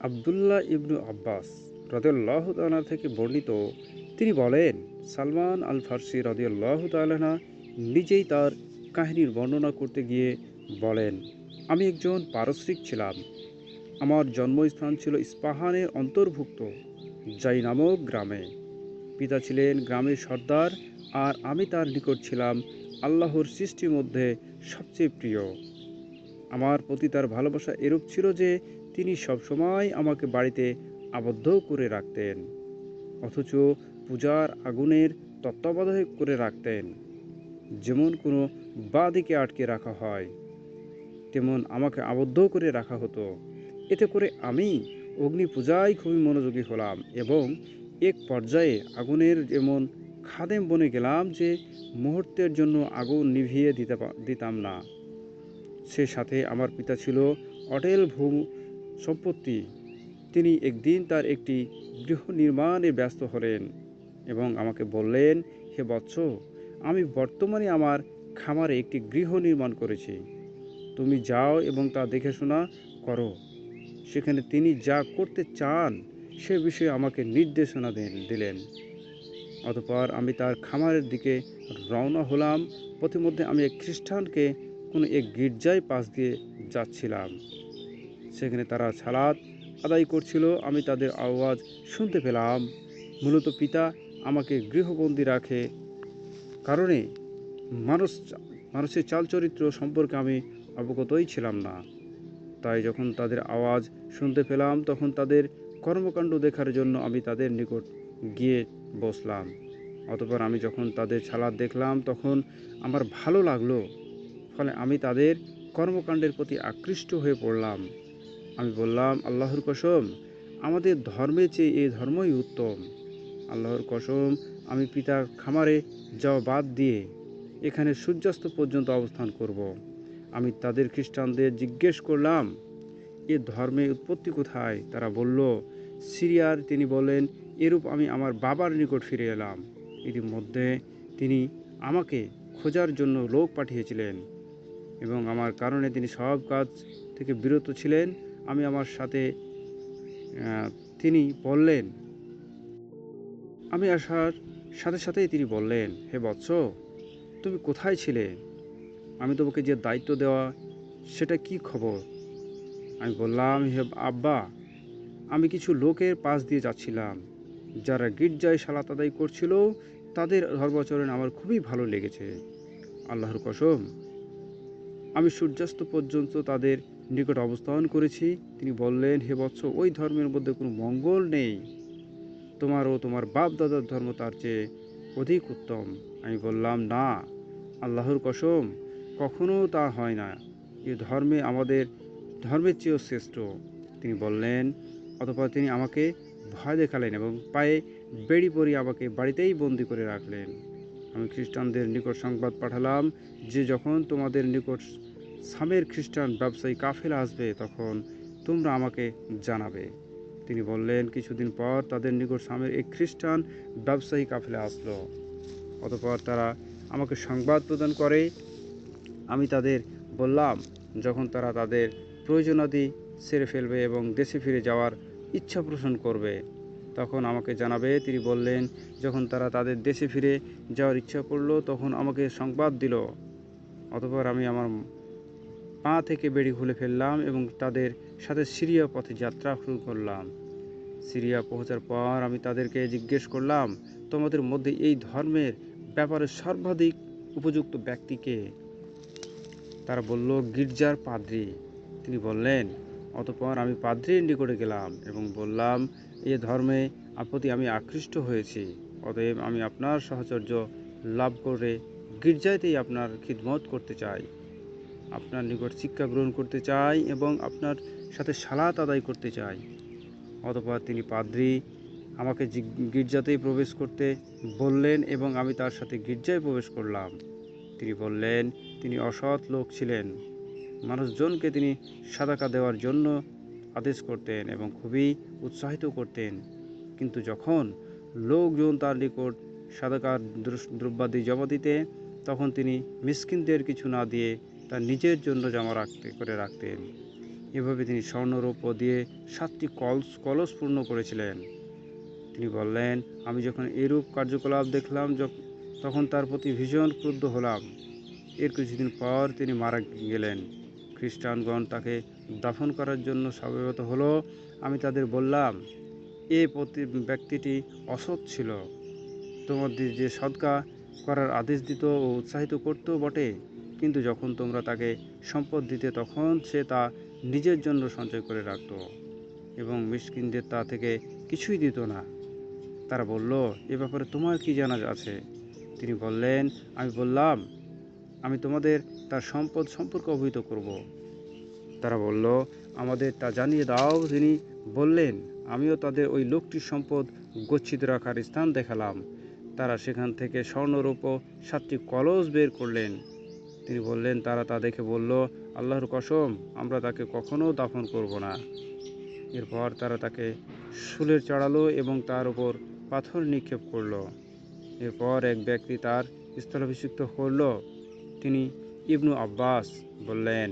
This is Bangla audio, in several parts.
আবদুল্লাহ ইবনু আব্বাস রাদিয়াল্লাহু তাআলা থেকে বর্ণিত, তিনি বলেন, সালমান আল ফারসি রাদিয়াল্লাহু তাআলা নিজেই তার কাহিনীর বর্ণনা করতে গিয়ে বলেন, আমি একজন পারস্যিক ছিলাম। আমার জন্মস্থান ছিল ইস্পাহানের অন্তর্ভুক্ত জাই নামক গ্রামে। পিতা ছিলেন গ্রামের সর্দার, আর আমি তার নিকট ছিলাম আল্লাহর সৃষ্টির মধ্যে সবচেয়ে প্রিয়। আমার প্রতি তার ভালোবাসা এরূপ ছিল যে তিনি সবসময় আমাকে বাড়িতে আবদ্ধ করে রাখতেন, অথচ পূজার আগুনের তত্ত্বাবধায়ক করে রাখতেন। যেমন কোনো বাদিকে আটকে রাখা হয়, তেমন আমাকে আবদ্ধ করে রাখা হতো। এতে করে আমি অগ্নি পূজায় খুবই মনোযোগী হলাম এবং এক পর্যায়ে আগুনের যেমন খাদেম বনে গেলাম যে মুহূর্তের জন্য আগুন নিভিয়ে দিতাম না। সে সাথে আমার পিতা ছিল অটেল ভূ সম্পত্তি। তিনি একদিন তার একটি গৃহ নির্মাণে ব্যস্ত হলেন এবং আমাকে বললেন, হে বৎস, আমি বর্তমানে আমার খামারে একটি গৃহ নির্মাণ করেছি। তুমি যাও এবং তা দেখেশোনা করো। সেখানে তিনি যা করতে চান সে বিষয়ে আমাকে নির্দেশনা দিলেন। অতঃপর আমি তার খামারের দিকে রওনা হলাম। পথিমধ্যে আমি এক খ্রিস্টানকে কোনো এক গির্জায় পাশ দিয়ে যাচ্ছিলাম। সেখানে তারা সালাত আদায় করছিল। আমি তাদের আওয়াজ শুনতে পেলাম। মূলত পিতা আমাকে গৃহবন্দী রাখে কারণে মানুষ মানুষের চালচরিত্র সম্পর্কে আমি অবগতই ছিলাম না। তাই যখন তাদের আওয়াজ শুনতে পেলাম তখন তাদের কর্মকাণ্ড দেখার জন্য আমি তাদের নিকট গিয়ে বসলাম। অতঃপর আমি যখন তাদের সালাত দেখলাম তখন আমার ভালো লাগলো। ফলে আমি তাদের কর্মকাণ্ডের প্রতি আকৃষ্ট হয়ে পড়লাম। আমি বললাম, আল্লাহর কসম, আমাদের ধর্মের চেয়ে এই ধর্মই উত্তম। আল্লাহর কসম, আমি পিতার খামারে যাওয়া বাদ দিয়ে এখানে সূর্যাস্ত পর্যন্ত অবস্থান করব। আমি তাদের খ্রিস্টানদের জিজ্ঞেস করলাম, এ ধর্মের উৎপত্তি কোথায়? তারা বলল, সিরিয়ার। তিনি বললেন, এরূপ আমি আমার বাবার নিকট ফিরে এলাম। ইতিমধ্যে তিনি আমাকে খোঁজার জন্য লোক পাঠিয়েছিলেন এবং আমার কারণে তিনি সব কাজ থেকে বিরত ছিলেন। আমি আমার সাথে তিনি বললেন, আমি আসার সাথে সাথেই তিনি বললেন, হে বৎস, তুমি কোথায় ছিলে? আমি তোমাকে যে দায়িত্ব দেওয়া সেটা কি খবর? আমি বললাম, হে আব্বা, আমি কিছু লোকের পাশ দিয়ে যাচ্ছিলাম যারা গির্জায় সালাত আদায় করছিল। তাদের ধর্মাচরণ আমার খুবই ভালো লেগেছে। আল্লাহর কসম, আমি সূর্যাস্ত পর্যন্ত তাদের নিকট অবস্থান করেছি। তিনি বললেন, হে বৎস, ওই ধর্মের মধ্যে কোনো মঙ্গল নেই। তোমার ও তোমার বাপ দাদার ধর্ম তার চেয়ে অধিক উত্তম। আমি বললাম, না, আল্লাহর কসম, কখনো তা হয় না। এ ধর্মে আমাদের ধর্মের চেয়েও শ্রেষ্ঠ। তিনি বললেন। অতঃপর তিনি আমাকে ভয় দেখালেন এবং পায়ে বেড়ি পরিয়ে আমাকে বাড়িতেই বন্দি করে রাখলেন। আমি খ্রিস্টানদের নিকট সংবাদ পাঠালাম যে যখন তোমাদের নিকট সামের খ্রিস্টান ব্যবসায়ী কাফেলা আসবে তখন তোমরা আমাকে জানাবে। তিনি বললেন, কিছুদিন পর তাদের নিকট সামের এক খ্রিস্টান ব্যবসায়ী কাফেলা আসলো। অতঃপর তারা আমাকে সংবাদ প্রদান করে। আমি তাদের বললাম, যখন তারা তাদের প্রয়োজনাদি সেরে ফেলবে এবং দেশে ফিরে যাওয়ার ইচ্ছা পোষণ করবে তখন আমাকে জানাবে। তিনি বললেন, যখন তারা তাদের দেশে ফিরে যাওয়ার ইচ্ছা করলো তখন আমাকে সংবাদ দিল। অতঃপর আমি আমার পা থেকে বেড়ি খুলে ফেললাম এবং তাদের সাথে সিরিয়া পথে যাত্রা শুরু করলাম। সিরিয়া পৌঁছার পর আমি তাদেরকে জিজ্ঞেস করলাম, তোমাদের মধ্যে এই ধর্মের ব্যাপারে সর্বাধিক উপযুক্ত ব্যক্তিকে? তারা বলল, গির্জার পাদ্রী। তিনি বললেন, অতঃপর আমি পাদ্রীর নিকটে গেলাম এবং বললাম, এ ধর্মে প্রতি আমি আকৃষ্ট হয়েছি। অতএব আমি আপনার সাহচর্য লাভ করে গির্জাতেই আপনার খিদমত করতে চাই, আপনার নিকট শিক্ষা গ্রহণ করতে চাই এবং আপনার সাথে সালাত আদায় করতে চাই। অতঃপর তিনি পাদ্রী আমাকে গির্জাতেই প্রবেশ করতে বললেন এবং আমি তার সাথে গির্জায় প্রবেশ করলাম। তিনি বললেন, তিনি অসৎ লোক ছিলেন। মানুষজনকে তিনি সাদাকা দেওয়ার জন্য আদেশ করতেন এবং খুবই উৎসাহিত করতেন। কিন্তু যখন লোকজন তার নিকট সাদাকার দ্রব্যাদি জমা দিতে তখন তিনি মিসকিনদের কিছু না দিয়ে তার নিজের জন্য জমা রাখতেন। এভাবে তিনি স্বর্ণরৌপ্য দিয়ে 7টি কলস পূর্ণ করেছিলেন। তিনি বললেন, আমি যখন এরূপ কার্যকলাপ দেখলাম তখন তার প্রতি ভীষণ ক্রুদ্ধ হলাম। এর কিছুদিন পর তিনি মারা গেলেন। খ্রিস্টানগণ তাকে দাফন করার জন্য সমবেত হলো। আমি তাদের বললাম, এ ব্যক্তিটি অসৎ ছিল, তোমাদের যে সদকা করার আদেশ দিত ও উৎসাহিত করতেও বটে, কিন্তু যখন তোমরা তাকে সম্পদ দিতে তখন সে তা নিজের জন্য সঞ্চয় করে রাখত এবং মিসকিনদের তা থেকে কিছুই দিত না। তারা বলল, এ ব্যাপারে তোমার কি জানা আছে? তিনি বললেন, আমি বললাম, আমি তোমাদের তার সম্পদ সম্পর্কে অবহিত করব। তারা বলল, আমাদের তা জানিয়ে দাও। তিনি বললেন, আমিও তাদের ওই লোকটির সম্পদ গচ্ছিত রাখার স্থান দেখালাম। তারা সেখান থেকে স্বর্ণরৌপ্য 7টি কলস বের করলেন। তিনি বললেন, তারা তা দেখে বলল, আল্লাহর কসম, আমরা তাকে কখনো দাফন করব না। এরপর তারা তাকে শুলে চড়ালো এবং তার উপর পাথর নিক্ষেপ করল। এরপর এক ব্যক্তি তার স্থলাভিষিক্ত করল। তিনি ইবনু আব্বাস বললেন,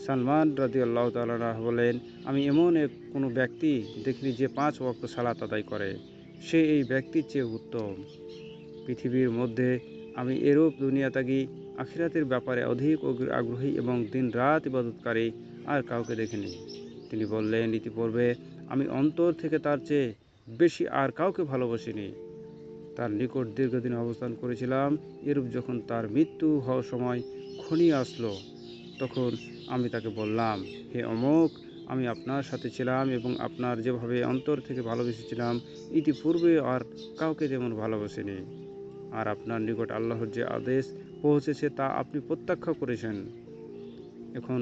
সালমান রাদিয়াল্লাহু তাআলা বলেন, আমি এমন কোনো ব্যক্তি দেখিনি যে 5 ওয়াক্ত সালাত আদায় করে, সে এই ব্যক্তির চেয়ে উত্তম। পৃথিবীর মধ্যে আমি এরূপ দুনিয়াত্যাগী, আখিরাতের ব্যাপারে অধিক আগ্রহী এবং দিন রাত ইবাদতকারী আর কাউকে দেখিনি। তিনি বললেন, ইতিপূর্বে আমি অন্তর থেকে তার চেয়ে বেশি আর কাউকে ভালোবাসিনি। তার নিকট দীর্ঘদিন অবস্থান করেছিলাম। এরূপ যখন তার মৃত্যু হওয়ার সময় ঘনিয়ে আসলো, তখন আমি তাকে বললাম, হে অমুক, আমি আপনার সাথে ছিলাম এবং আপনার যেভাবে অন্তর থেকে ভালোবেসেছিলাম, ইতিপূর্বে আর কাউকে তেমন ভালোবাসিনি। আর আপনার নিকট আল্লাহর যে আদেশ পৌঁছেছে তা আপনি প্রত্যাখ্যান করেছেন। এখন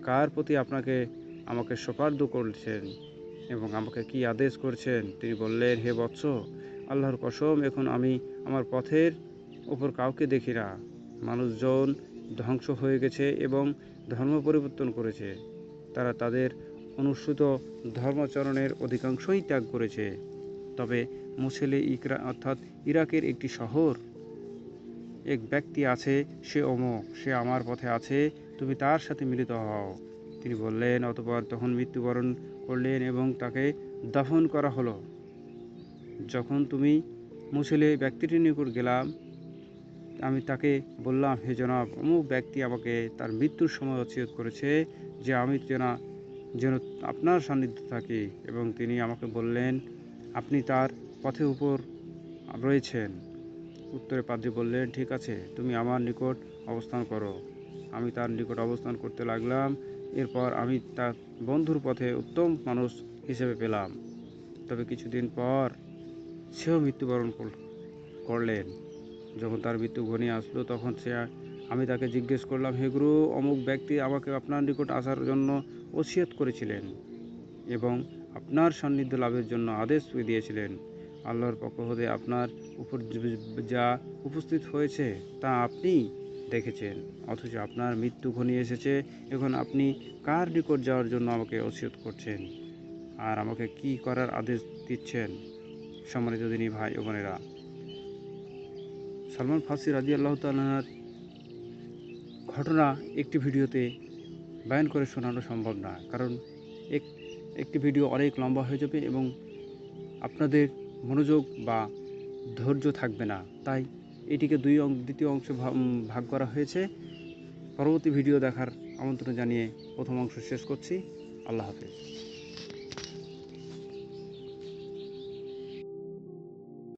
কার প্রতি আমাকে সোপার্দ করছেন এবং আমাকে কি আদেশ করছেন? তিনি বললেন, হে বৎস, আল্লাহর কসম, এখন আমি আমার পথের ওপর কাউকে দেখি না। মানুষজন ধ্বংস হয়ে গেছে এবং ধর্ম পরিবর্তন করেছে। তারা তাদের অনুসৃত ধর্মাচরণের অধিকাংশই ত্যাগ করেছে। তবে মুসেলে ইকরা অর্থাৎ ইরাকের একটি শহর এক ব্যক্তি আছে, সে অমুক, সে আমার পথে আছে, তুমি তার সাথে মিলিত হও। তিনি বললেন, অতঃপর তখন মৃত্যুবরণ করলেন এবং তাকে দাফন করা হলো। যখন তুমি মুসেলে ব্যক্তিটির নিকট গেলাম, আমি তাকে বললাম, হে জনাব, অমুক ব্যক্তি আমাকে তার মৃত্যুর সময় ওসিয়ত করেছে যে আমি যেন আপনার সান্নিধ্যে থাকি, এবং তিনি আমাকে বললেন, আপনি তার পথের উপর রয়েছেন। উত্তরে পাদ্রী বললেন, ঠিক আছে, তুমি আমার নিকট অবস্থান করো। আমি তার নিকট অবস্থান করতে লাগলাম। এরপর আমি তার বন্ধুর পথে উত্তম মানুষ হিসেবে পেলাম। তবে কিছুদিন পর সেও মৃত্যুবরণ করলেন। যখন তার মৃত্যু ঘনিয়ে আসলো, তখন আমি তাকে জিজ্ঞেস করলাম, হে গুরু, অমুক ব্যক্তি আমাকে আপনার নিকট আসার জন্য ওসিয়ত করেছিলেন এবং আপনার সান্নিধ্য লাভের জন্য আদেশ দিয়েছিলেন। আল্লাহর পক্ষ হতে আপনার উপর যা উপস্থিত হয়েছে তা আপনি দেখেছেন, অথচ আপনার মৃত্যু ঘনিয়ে এসেছে। এখন আপনি কার নিকট যাওয়ার জন্য আমাকে ওসিয়ত করছেন আর আমাকে কি করার আদেশ দিচ্ছেন? সম্মানিত দিনী ভাই ও বোনেরা, সালমান ফার্সি রাদিয়াল্লাহু তাআলার ঘটনা একটি ভিডিওতে বয়ান করে শোনানো সম্ভব না, কারণ একটি ভিডিও অনেক লম্বা হয়ে যাবে এবং আপনাদের মনোযোগ বা ধৈর্য থাকবে না। তাই এটিকে দ্বিতীয় অংশে ভাগ করা হয়েছে। পরবর্তী ভিডিও দেখার আমন্ত্রণ জানিয়ে প্রথম অংশ শেষ করছি। আল্লাহ হাফেজ।